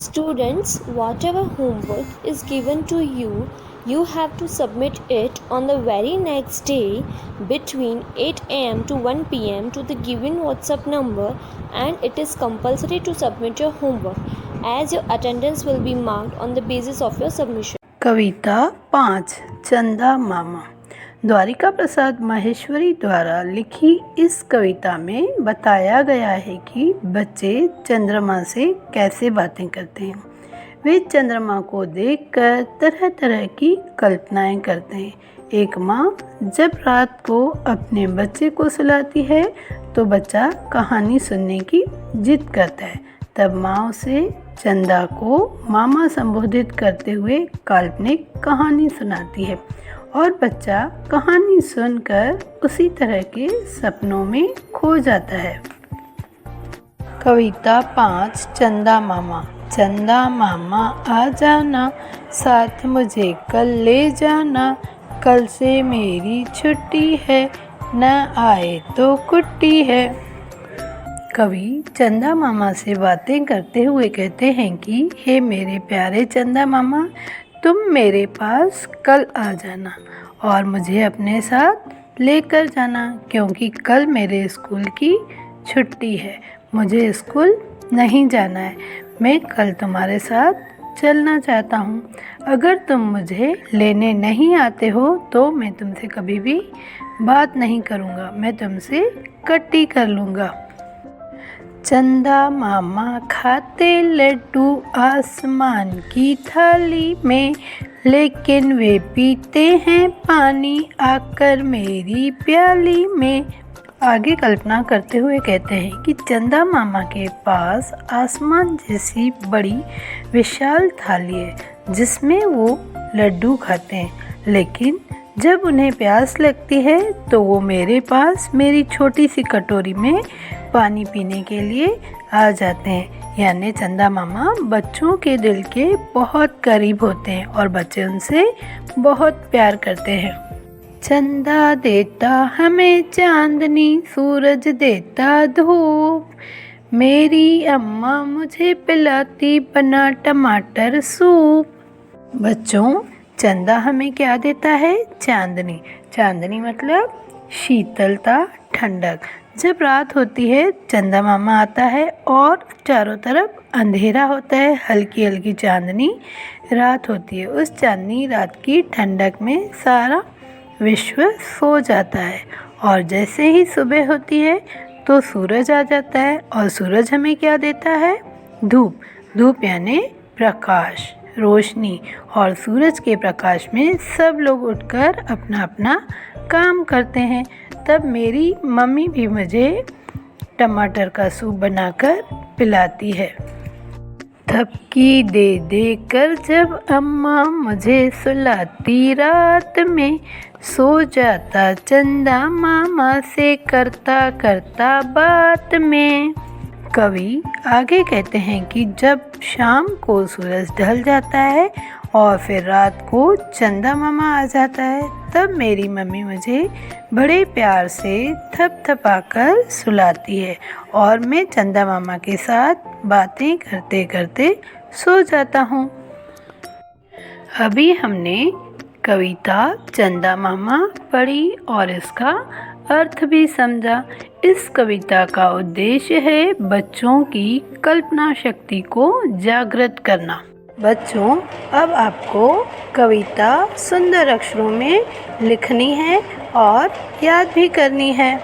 Students, whatever homework is given to you, you have to submit it on the very next day between 8 am to 1 pm to the given WhatsApp number, and it is compulsory to submit your homework as your attendance will be marked on the basis of your submission. कविता 5 चंदा मामा। द्वारिका प्रसाद माहेश्वरी द्वारा लिखी इस कविता में बताया गया है कि बच्चे चंद्रमा से कैसे बातें करते हैं। वे चंद्रमा को देखकर तरह तरह की कल्पनाएं करते हैं। एक माँ जब रात को अपने बच्चे को सुलाती है तो बच्चा कहानी सुनने की जिद करता है। तब माँ उसे चंदा को मामा संबोधित करते हुए काल्पनिक कहानी सुनाती है और बच्चा कहानी सुनकर उसी तरह के सपनों में खो जाता है। कविता 5 चंदा मामा। चंदा मामा आ जाना, साथ मुझे कल ले जाना, कल से मेरी छुट्टी है, न आए तो कुट्टी है। कवि चंदा मामा से बातें करते हुए कहते हैं कि हे मेरे प्यारे चंदा मामा, तुम मेरे पास कल आ जाना और मुझे अपने साथ लेकर जाना, क्योंकि कल मेरे स्कूल की छुट्टी है। मुझे स्कूल नहीं जाना है। मैं कल तुम्हारे साथ चलना चाहता हूँ। अगर तुम मुझे लेने नहीं आते हो तो मैं तुमसे कभी भी बात नहीं करूँगा, मैं तुमसे कट्टी कर लूँगा। चंदा मामा खाते लड्डू आसमान की थाली में, लेकिन वे पीते हैं पानी आकर मेरी प्याली में। आगे कल्पना करते हुए कहते हैं कि चंदा मामा के पास आसमान जैसी बड़ी विशाल थाली है जिसमें वो लड्डू खाते हैं, लेकिन जब उन्हें प्यास लगती है तो वो मेरे पास मेरी छोटी सी कटोरी में पानी पीने के लिए आ जाते हैं। यानी चंदा मामा बच्चों के दिल के बहुत करीब होते हैं और बच्चे उनसे बहुत प्यार करते हैं। चंदा देता हमें चांदनी, सूरज देता धूप, मेरी अम्मा मुझे पिलाती बना टमाटर सूप। बच्चों, चंदा हमें क्या देता है? चांदनी। चांदनी मतलब शीतलता, ठंडक। जब रात होती है चंदा मामा आता है और चारों तरफ अंधेरा होता है, हल्की हल्की चांदनी रात होती है। उस चांदनी रात की ठंडक में सारा विश्व सो जाता है और जैसे ही सुबह होती है तो सूरज आ जाता है और सूरज हमें क्या देता है? धूप। धूप यानी प्रकाश, रोशनी। और सूरज के प्रकाश में सब लोग उठकर अपना अपना काम करते हैं। तब मेरी मम्मी भी मुझे टमाटर का सूप बनाकर पिलाती है। थपकी दे दे कर जब अम्मा मुझे सुलाती रात में, सो जाता चंदा मामा से करता करता बात में। कवि आगे कहते हैं कि जब शाम को सूरज ढल जाता है और फिर रात को चंदा मामा आ जाता है, तब मेरी मम्मी मुझे बड़े प्यार से थपथपाकर सुलाती है और मैं चंदा मामा के साथ बातें करते करते सो जाता हूँ। अभी हमने कविता चंदा मामा पढ़ी और इसका अर्थ भी समझा। इस कविता का उद्देश्य है बच्चों की कल्पना शक्ति को जागृत करना। बच्चों, अब आपको कविता सुंदर अक्षरों में लिखनी है और याद भी करनी है।